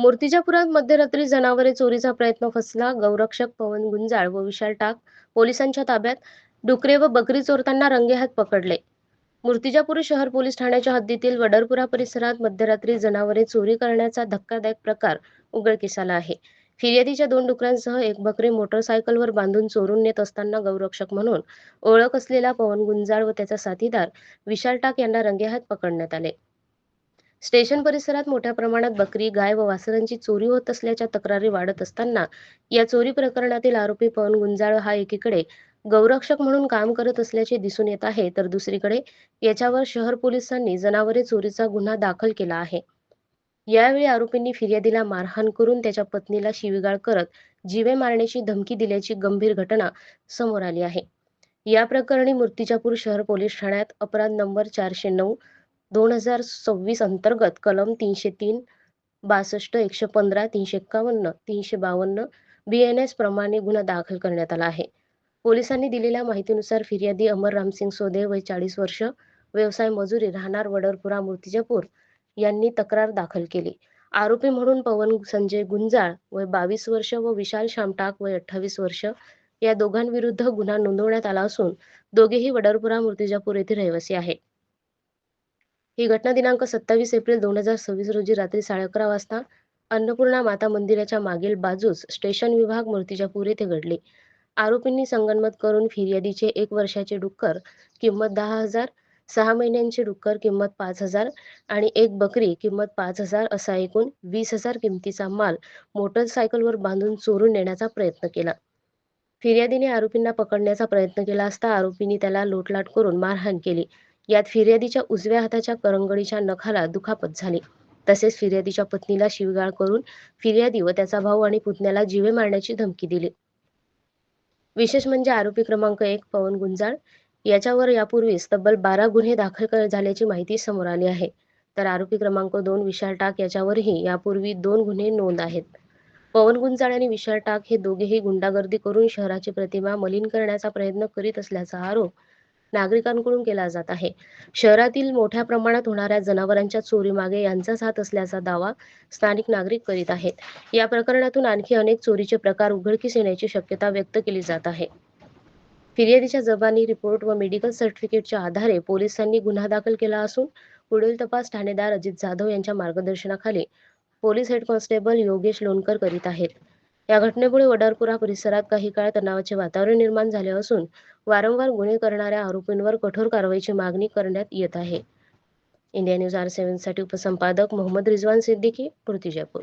मूर्तिजापुरात मध्यरात्री जनावरे चोरीचा प्रयत्न फसला. गौरक्षक पवन गुंजाळ व विशाल टाक पोलिसांच्या ताब्यात. डुकरे व बकरी चोरताना रंगेहात पकडले. मूर्तिजापूर शहर पोलीस ठाण्याच्या हद्दीतील वडरपुरा परिसरात मध्यरात्री जनावरे चोरी करण्याचा धक्कादायक प्रकार उघडकीस आला आहे. फिर्यादीच्या 2 डुकरांसह एक बकरी मोटरसायकलवर बांधून चोरून नेत असताना गौरक्षक म्हणून ओळख असलेला पवन गुंजाळ व त्याचा साथीदार विशाल टाक यांना रंगेहात पकडण्यात आले. स्टेशन परिसरात मोठ्या प्रमाणात बकरी, गाय व वासरांची चोरी होत असल्याच्या तक्रारी वाढत असताना या चोरी प्रकरणातील आरोपी पवन गुंजाळ हा एकीकडे गौरक्षक म्हणून काम करत असल्याचे दिसून येत आहे, तर दुसरीकडे याच्यावर शहर पोलिसांनी जनावरे चोरीचा गुन्हा दाखल केला आहे. यावेळी आरोपींनी फिर्यादीला मारहाण करून त्याच्या पत्नीला शिवीगाळ करत जीवे मारण्याची धमकी दिल्याची गंभीर घटना समोर आली आहे. या प्रकरणी मूर्तिजापूर शहर पोलीस ठाण्यात अपराध नंबर 409 2026 अंतर्गत कलम 303, 62, 115, 351, 352 BNS प्रमाणे गुन्हा दाखल करण्यात आला आहे. पोलिसांनी दिलेल्या माहितीनुसार फिर्यादी अमर रामसिंग सोदे वय 40 वर्ष, व्यवसाय मजुरी, राहणार वडरपुरा मूर्तिजापूर यांनी तक्रार दाखल केली. आरोपी म्हणून पवन संजय गुंजाळ वय 22 वर्ष व विशाल श्यामटाक वय 28 वर्ष या दोघांविरुद्ध गुन्हा नोंदवण्यात आला असून दोघेही वडरपुरा मूर्तिजापूर येथे रहिवासी आहेत. ही घटना दिनांक 27 एप्रिल 2026 रोजी रात्री 11:30 वाजता अन्नपूर्णा माता मंदिराच्या मागील बाजूस स्टेशन विभाग मूर्तिजापूर येथे घडली. आरोपींनी संगनमत करून फिर्यादीचे 1 वर्षाचे डुक्कर किंमत 10,000, 6 महिन्यांचे डुक्कर किंमत 5,000 आणि एक बकरी किंमत 5,000 असा एकूण 20,000 किमतीचा माल मोटरसायकलवर बांधून चोरून नेण्याचा प्रयत्न केला. फिर्यादीने आरोपींना पकडण्याचा प्रयत्न केला असता आरोपींनी त्याला लोटलाट करून मारहाण केली. यात फिर्यादीच्या उजव्या हाताच्या करंगडीच्या नखाला दुखापत झाली. तसेच फिर्यादीच्या पत्नीला शिवीगाळ करून फिर्यादी व त्याचा भाऊ आणि पुतण्याला जीवे मारण्याची धमकी दिली. विशेष म्हणजे आरोपी क्रमांक 1 पवन गुंजाळ याच्यावर यापूर्वीच तब्बल 12 गुन्हे दाखल झाल्याची माहिती समोर आली आहे. तर आरोपी क्रमांक 2 विशाल टाक याच्यावरही यापूर्वी 2 गुन्हे नोंद आहेत. पवन गुंजाळ आणि विशाल टाक हे दोघेही गुंडागर्दी करून शहराची प्रतिमा मलिन करण्याचा प्रयत्न करीत असल्याचा आरोप नागरिकांकडून केला जात आहे. शहरातील मोठ्या प्रमाणात होणाऱ्या जनावरांच्या चोरीमागे यांचाच हात असल्याचा दावा स्थानिक नागरिक करीत आहेत. या प्रकरणातून आणखी अनेक चोरीचे प्रकार उघडकीस येण्याची शक्यता व्यक्त केली जात आहे. फिर्यादीच्या जबानी रिपोर्ट व मेडिकल सर्टिफिकेटच्या आधारे पोलिसांनी गुन्हा दाखल केला असून पुढील तपास ठाणेदार अजित जाधव यांच्या मार्गदर्शनाखाली police head constable Yogesh Lonkar करीत आहेत. या घटनेमुळे वडारपुरा परिसरात काही काळ तणावाचे वातावरण निर्माण झाले असून वारंवार गुन्हे करणाऱ्या आरोपींवर कठोर कारवाईची मागणी करण्यात येत आहे. इंडिया न्यूज R7 साठी उपसंपादक मोहम्मद रिजवान सिद्दीकी, मूर्तिजापूर.